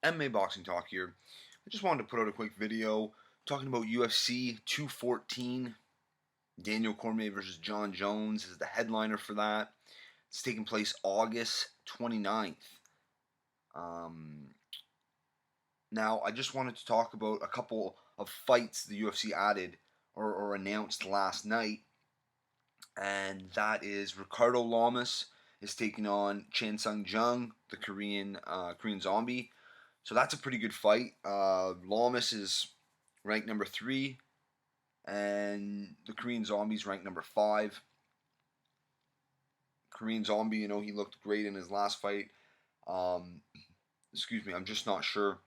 MMA Boxing Talk here. I just wanted to put out a quick video talking about UFC 214. Daniel Cormier versus Jon Jones is the headliner for that. It's taking place August 29th. Um, Now, I just wanted to talk about a couple of fights the UFC added or announced last night, and that is Ricardo Lamas is taking on Chan Sung Jung, the Korean Zombie. So that's a pretty good fight. Lamas is ranked number 3, and the Korean Zombie's ranked number 5. Korean Zombie, he looked great in his last fight. Um, Excuse me, I'm just not sure.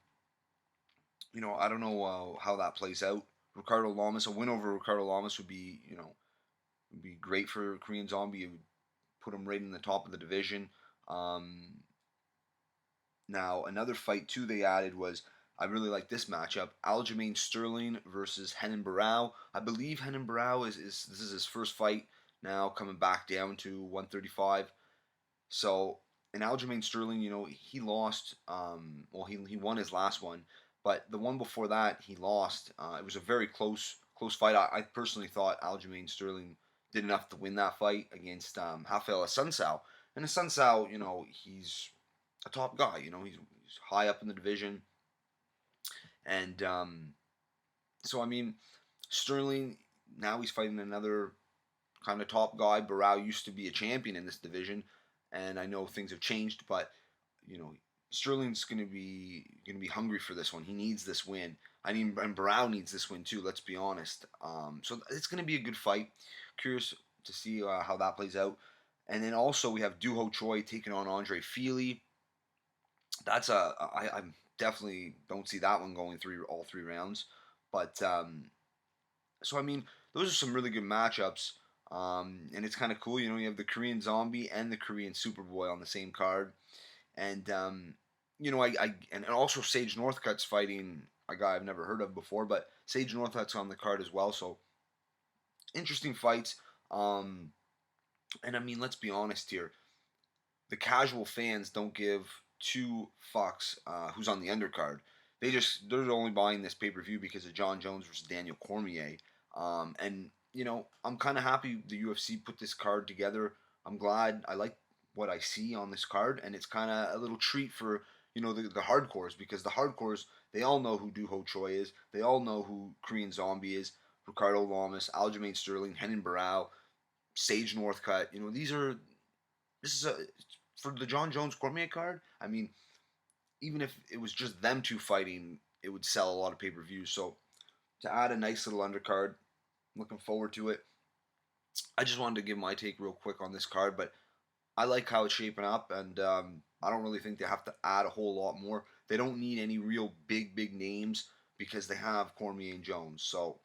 I don't know how that plays out. Ricardo Lamas, a win over Ricardo Lamas would be great for Korean Zombie. It would put him right in the top of the division. Um, Now, another fight too they added was, I really like this matchup: Aljamain Sterling versus Renan Barao. I believe Renan Barao is this is his first fight now, coming back down to 135. So, in Aljamain Sterling, he lost. He won his last one, but the one before that he lost. It was a very close fight. I personally thought Aljamain Sterling did enough to win that fight against Rafael Assunção. And Assunção, he's a top guy. He's high up in the division, and so I mean, Sterling now he's fighting another kind of top guy. Barao used to be a champion in this division, and I know things have changed, but you know Sterling's gonna be hungry for this one. He needs this win. I mean, and Barao needs this win too. Let's be honest. So it's gonna be a good fight. Curious to see how that plays out. And then also we have Duho Choi taking on Andre Fili. I definitely don't see that one going through all 3 rounds. But so I mean, those are some really good matchups. And it's kind of cool. You have the Korean Zombie and the Korean Superboy on the same card. And and also Sage Northcutt's fighting a guy I've never heard of before, but Sage Northcutt's on the card as well. So interesting fights. And I mean, let's be honest here. The casual fans don't give two fucks who's on the undercard. They're only buying this pay per view because of Jon Jones versus Daniel Cormier. And I'm kind of happy the UFC put this card together. I'm glad. I like what I see on this card, and it's kind of a little treat for the hardcores, because the hardcores, they all know who Duho Choi is. They all know who Korean Zombie is. Ricardo Lamas, Aljamain Sterling, Renan Barao, Sage Northcutt. This is a for the Jon Jones Cormier card. I mean, even if it was just them two fighting, it would sell a lot of pay per views. So to add a nice little undercard, looking forward to it. I just wanted to give my take real quick on this card, but I like how it's shaping up, and I don't really think they have to add a whole lot more. They don't need any real big names because they have Cormier and Jones. So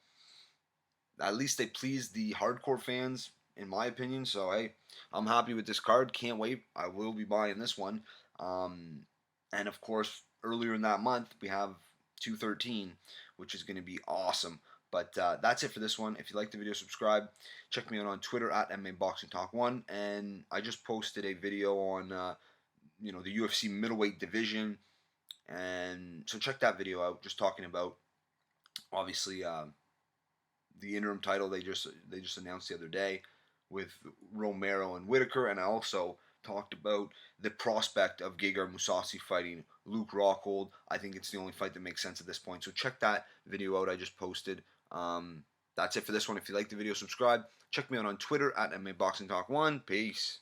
at least they please the hardcore fans, in my opinion. So hey, I'm happy with this card. Can't wait. I will be buying this one. Um, and of course, earlier in that month we have 213, which is going to be awesome. But that's it for this one. If you like the video, subscribe. Check me out on Twitter at MMABoxingTalk1, and I just posted a video on the UFC middleweight division, and so check that video out. Just talking about, obviously, the interim title they just announced the other day with Romero and Whitaker, and I also talked about the prospect of Gegard Mousasi fighting Luke Rockhold. I think it's the only fight that makes sense at this point. So check that video out I just posted. That's it for this one. If you like the video, subscribe. Check me out on Twitter at MMABoxingTalk1. Peace.